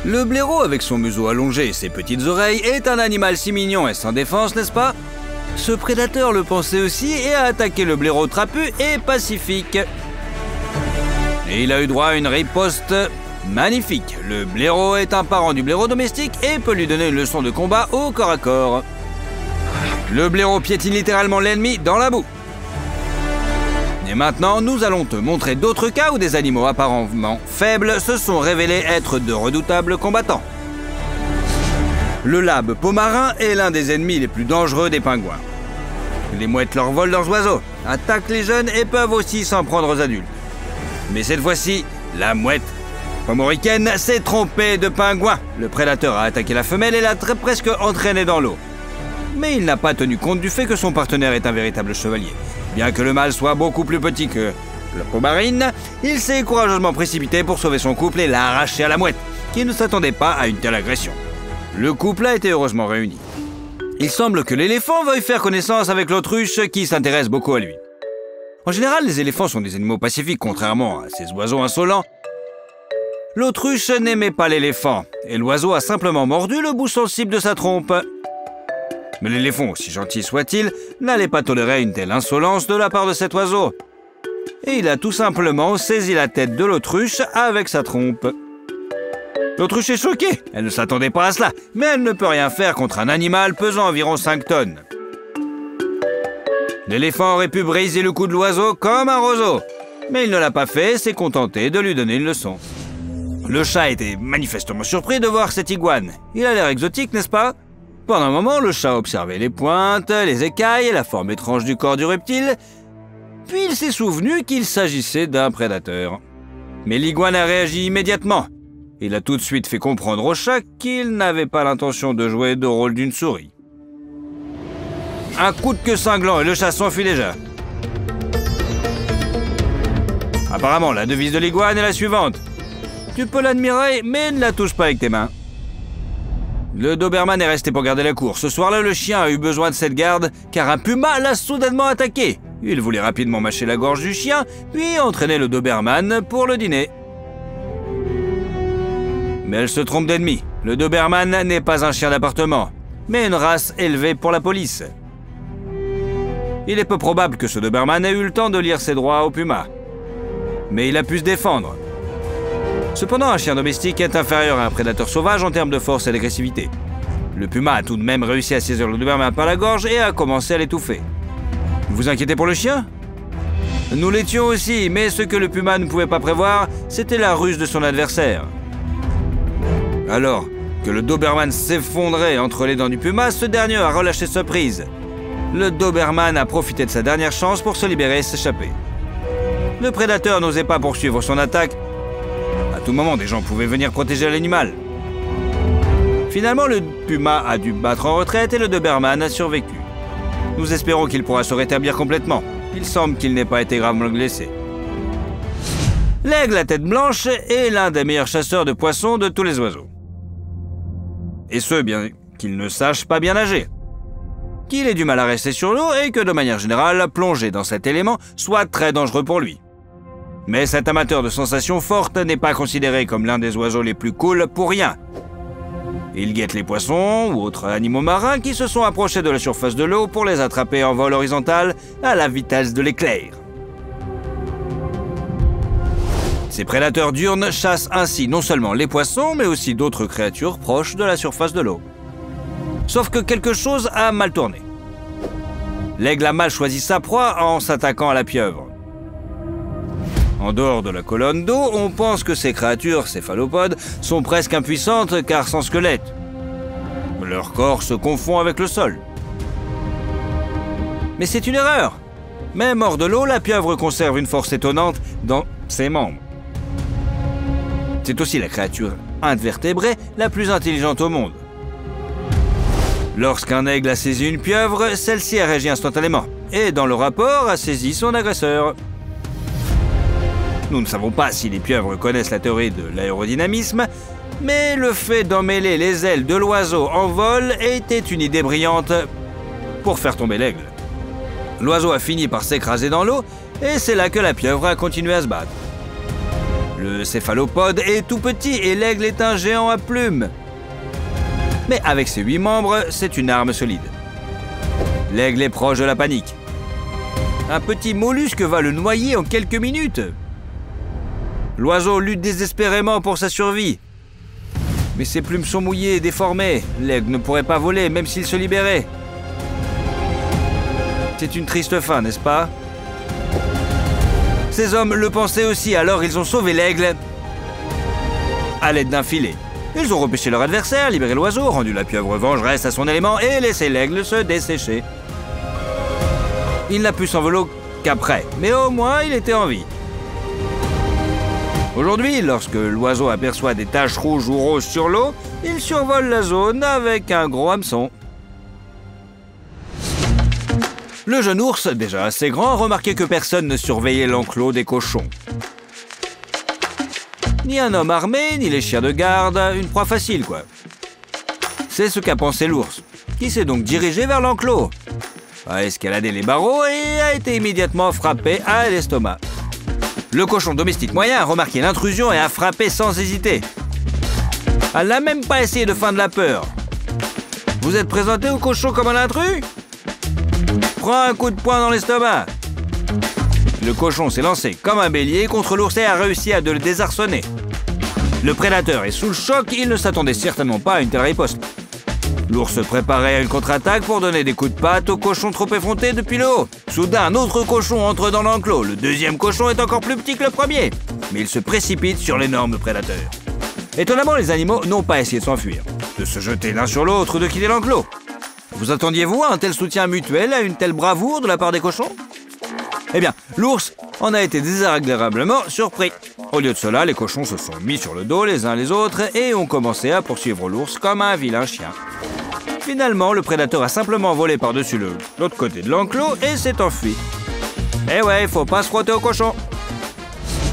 Le blaireau, avec son museau allongé et ses petites oreilles, est un animal si mignon et sans défense, n'est-ce pas? Ce prédateur le pensait aussi et a attaqué le blaireau trapu et pacifique. Et il a eu droit à une riposte magnifique. Le blaireau est un parent du blaireau domestique et peut lui donner une leçon de combat au corps à corps. Le blaireau piétine littéralement l'ennemi dans la boue. Et maintenant, nous allons te montrer d'autres cas où des animaux apparemment faibles se sont révélés être de redoutables combattants. Le labe pomarin est l'un des ennemis les plus dangereux des pingouins. Les mouettes leur volent leurs oiseaux, attaquent les jeunes et peuvent aussi s'en prendre aux adultes. Mais cette fois-ci, la mouette pomoricaine s'est trompée de pingouin. Le prédateur a attaqué la femelle et l'a presque entraînée dans l'eau. Mais il n'a pas tenu compte du fait que son partenaire est un véritable chevalier. Bien que le mâle soit beaucoup plus petit que le pomarine, il s'est courageusement précipité pour sauver son couple et l'a arraché à la mouette, qui ne s'attendait pas à une telle agression. Le couple a été heureusement réuni. Il semble que l'éléphant veuille faire connaissance avec l'autruche qui s'intéresse beaucoup à lui. En général, les éléphants sont des animaux pacifiques, contrairement à ces oiseaux insolents. L'autruche n'aimait pas l'éléphant, et l'oiseau a simplement mordu le bout sensible de sa trompe. Mais l'éléphant, aussi gentil soit-il, n'allait pas tolérer une telle insolence de la part de cet oiseau. Et il a tout simplement saisi la tête de l'autruche avec sa trompe. L'autruche est choquée, elle ne s'attendait pas à cela, mais elle ne peut rien faire contre un animal pesant environ 5 tonnes. L'éléphant aurait pu briser le cou de l'oiseau comme un roseau, mais il ne l'a pas fait et s'est contenté de lui donner une leçon. Le chat était manifestement surpris de voir cette iguane. Il a l'air exotique, n'est-ce pas? Pendant un moment, le chat observait les pointes, les écailles et la forme étrange du corps du reptile, puis il s'est souvenu qu'il s'agissait d'un prédateur. Mais l'iguane a réagi immédiatement. Il a tout de suite fait comprendre au chat qu'il n'avait pas l'intention de jouer le rôle d'une souris. Un coup de queue cinglant et le chat s'enfuit déjà. Apparemment, la devise de l'iguane est la suivante. Tu peux l'admirer, mais ne la touche pas avec tes mains. Le Doberman est resté pour garder la cour. Ce soir-là, le chien a eu besoin de cette garde, car un puma l'a soudainement attaqué. Il voulait rapidement mâcher la gorge du chien, puis entraîner le Doberman pour le dîner. Mais elle se trompe d'ennemi. Le Doberman n'est pas un chien d'appartement, mais une race élevée pour la police. Il est peu probable que ce Doberman ait eu le temps de lire ses droits au puma. Mais il a pu se défendre. Cependant, un chien domestique est inférieur à un prédateur sauvage en termes de force et d'agressivité. Le puma a tout de même réussi à saisir le Doberman par la gorge et a commencé à l'étouffer. Vous vous inquiétez pour le chien? Nous l'étions aussi, mais ce que le puma ne pouvait pas prévoir, c'était la ruse de son adversaire. Alors que le Doberman s'effondrait entre les dents du puma, ce dernier a relâché sa prise. Le Doberman a profité de sa dernière chance pour se libérer et s'échapper. Le prédateur n'osait pas poursuivre son attaque. À tout moment, des gens pouvaient venir protéger l'animal. Finalement, le puma a dû battre en retraite et le Doberman a survécu. Nous espérons qu'il pourra se rétablir complètement. Il semble qu'il n'ait pas été gravement blessé. L'aigle à tête blanche est l'un des meilleurs chasseurs de poissons de tous les oiseaux. Et ce, bien qu'il ne sache pas bien nager. Qu'il ait du mal à rester sur l'eau et que, de manière générale, plonger dans cet élément soit très dangereux pour lui. Mais cet amateur de sensations fortes n'est pas considéré comme l'un des oiseaux les plus cool pour rien. Il guette les poissons ou autres animaux marins qui se sont approchés de la surface de l'eau pour les attraper en vol horizontal à la vitesse de l'éclair. Ces prédateurs diurnes chassent ainsi non seulement les poissons, mais aussi d'autres créatures proches de la surface de l'eau. Sauf que quelque chose a mal tourné. L'aigle a mal choisi sa proie en s'attaquant à la pieuvre. En dehors de la colonne d'eau, on pense que ces créatures céphalopodes sont presque impuissantes car sans squelette. Leur corps se confond avec le sol. Mais c'est une erreur. Même hors de l'eau, la pieuvre conserve une force étonnante dans ses membres. C'est aussi la créature invertébrée la plus intelligente au monde. Lorsqu'un aigle a saisi une pieuvre, celle-ci a réagi instantanément et, dans le rapport, a saisi son agresseur. Nous ne savons pas si les pieuvres connaissent la théorie de l'aérodynamisme, mais le fait d'emmêler les ailes de l'oiseau en vol était une idée brillante pour faire tomber l'aigle. L'oiseau a fini par s'écraser dans l'eau et c'est là que la pieuvre a continué à se battre. Le céphalopode est tout petit et l'aigle est un géant à plumes. Mais avec ses 8 membres, c'est une arme solide. L'aigle est proche de la panique. Un petit mollusque va le noyer en quelques minutes. L'oiseau lutte désespérément pour sa survie. Mais ses plumes sont mouillées et déformées. L'aigle ne pourrait pas voler, même s'il se libérait. C'est une triste fin, n'est-ce pas? Ces hommes le pensaient aussi, alors ils ont sauvé l'aigle à l'aide d'un filet. Ils ont repêché leur adversaire, libéré l'oiseau, rendu la pieuvre vengeresse à son élément et laissé l'aigle se dessécher. Il n'a pu s'envoler qu'après, mais au moins il était en vie. Aujourd'hui, lorsque l'oiseau aperçoit des taches rouges ou roses sur l'eau, il survole la zone avec un gros hameçon. Le jeune ours, déjà assez grand, remarquait que personne ne surveillait l'enclos des cochons. Ni un homme armé, ni les chiens de garde, une proie facile, quoi. C'est ce qu'a pensé l'ours, qui s'est donc dirigé vers l'enclos, a escaladé les barreaux et a été immédiatement frappé à l'estomac. Le cochon domestique moyen a remarqué l'intrusion et a frappé sans hésiter. Elle n'a même pas essayé de feindre la peur. Vous êtes présenté au cochon comme un intrus? Prends un coup de poing dans l'estomac. Le cochon s'est lancé comme un bélier contre l'ours et a réussi à le désarçonner. Le prédateur est sous le choc, il ne s'attendait certainement pas à une telle riposte. L'ours se préparait à une contre-attaque pour donner des coups de patte au cochon trop effronté depuis le haut. Soudain, un autre cochon entre dans l'enclos. Le deuxième cochon est encore plus petit que le premier, mais il se précipite sur l'énorme prédateur. Étonnamment, les animaux n'ont pas essayé de s'enfuir, de se jeter l'un sur l'autre ou de quitter l'enclos. Vous attendiez-vous à un tel soutien mutuel, à une telle bravoure de la part des cochons? Eh bien, l'ours en a été désagréablement surpris. Au lieu de cela, les cochons se sont mis sur le dos les uns les autres et ont commencé à poursuivre l'ours comme un vilain chien. Finalement, le prédateur a simplement volé par-dessus l'autre côté de l'enclos et s'est enfui. Eh ouais, faut pas se frotter aux cochons.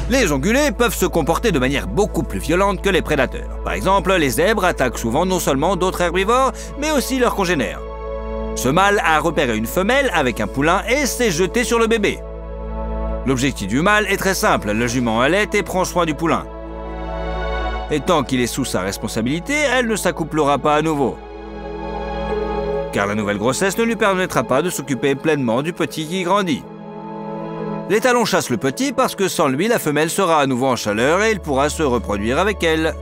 Les ongulés peuvent se comporter de manière beaucoup plus violente que les prédateurs. Par exemple, les zèbres attaquent souvent non seulement d'autres herbivores, mais aussi leurs congénères. Ce mâle a repéré une femelle avec un poulain et s'est jeté sur le bébé. L'objectif du mâle est très simple, le jument allait et prend soin du poulain. Et tant qu'il est sous sa responsabilité, elle ne s'accouplera pas à nouveau. Car la nouvelle grossesse ne lui permettra pas de s'occuper pleinement du petit qui grandit. L'étalon chasse le petit parce que sans lui, la femelle sera à nouveau en chaleur et il pourra se reproduire avec elle.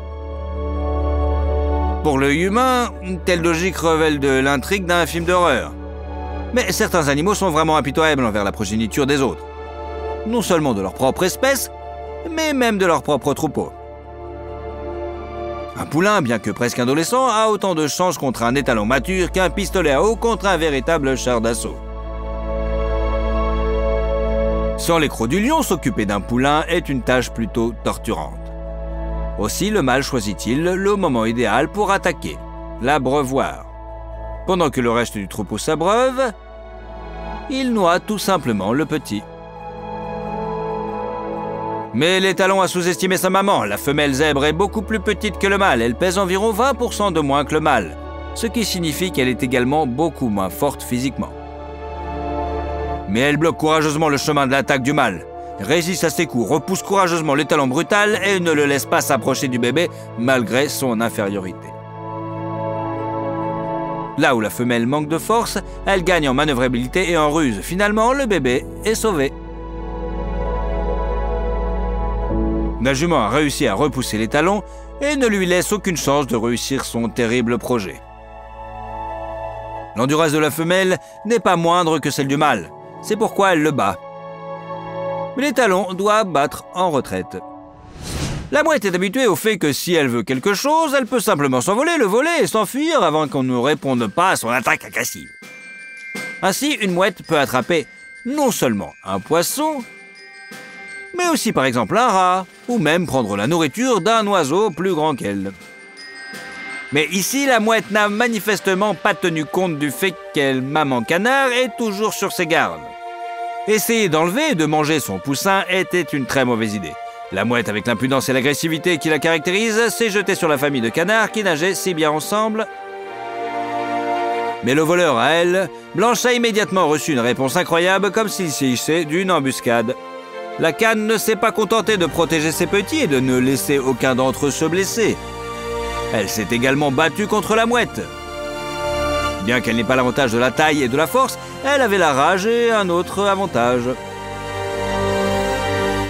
Pour l'œil humain, une telle logique révèle de l'intrigue d'un film d'horreur. Mais certains animaux sont vraiment impitoyables envers la progéniture des autres. Non seulement de leur propre espèce, mais même de leur propre troupeau. Un poulain, bien que presque adolescent, a autant de chance contre un étalon mature qu'un pistolet à eau contre un véritable char d'assaut. Sans les crocs du lion, s'occuper d'un poulain est une tâche plutôt torturante. Aussi, le mâle choisit-il le moment idéal pour attaquer, l'abreuvoir. Pendant que le reste du troupeau s'abreuve, il noie tout simplement le petit. Mais l'étalon a sous-estimé sa maman. La femelle zèbre est beaucoup plus petite que le mâle. Elle pèse environ 20% de moins que le mâle, ce qui signifie qu'elle est également beaucoup moins forte physiquement. Mais elle bloque courageusement le chemin de l'attaque du mâle, résiste à ses coups, repousse courageusement l'étalon brutal et ne le laisse pas s'approcher du bébé malgré son infériorité. Là où la femelle manque de force, elle gagne en manœuvrabilité et en ruse. Finalement, le bébé est sauvé. La jument a réussi à repousser l'étalon et ne lui laisse aucune chance de réussir son terrible projet. L'endurance de la femelle n'est pas moindre que celle du mâle. C'est pourquoi elle le bat. Mais l'étalon doit battre en retraite. La mouette est habituée au fait que si elle veut quelque chose, elle peut simplement s'envoler, le voler et s'enfuir avant qu'on ne réponde pas à son attaque agressive. Ainsi, une mouette peut attraper non seulement un poisson, mais aussi par exemple un rat, ou même prendre la nourriture d'un oiseau plus grand qu'elle. Mais ici, la mouette n'a manifestement pas tenu compte du fait qu'elle, maman canard, est toujours sur ses gardes. Essayer d'enlever et de manger son poussin était une très mauvaise idée. La mouette, avec l'impudence et l'agressivité qui la caractérisent, s'est jetée sur la famille de canards qui nageaient si bien ensemble. Mais le voleur, à elle, Blanche a immédiatement reçu une réponse incroyable comme s'il s'agissait d'une embuscade. La canne ne s'est pas contentée de protéger ses petits et de ne laisser aucun d'entre eux se blesser. Elle s'est également battue contre la mouette. Bien qu'elle n'ait pas l'avantage de la taille et de la force, elle avait la rage et un autre avantage.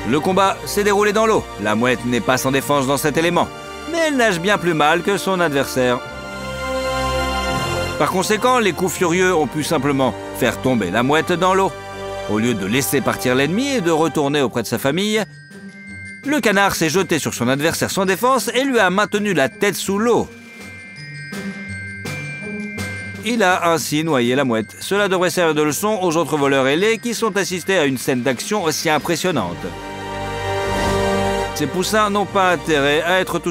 Le combat s'est déroulé dans l'eau. La mouette n'est pas sans défense dans cet élément, mais elle nage bien plus mal que son adversaire. Par conséquent, les coups furieux ont pu simplement faire tomber la mouette dans l'eau. Au lieu de laisser partir l'ennemi et de retourner auprès de sa famille, le canard s'est jeté sur son adversaire sans défense et lui a maintenu la tête sous l'eau. Il a ainsi noyé la mouette. Cela devrait servir de leçon aux autres voleurs ailés qui sont assistés à une scène d'action aussi impressionnante. Ces poussins n'ont pas intérêt à être touchés.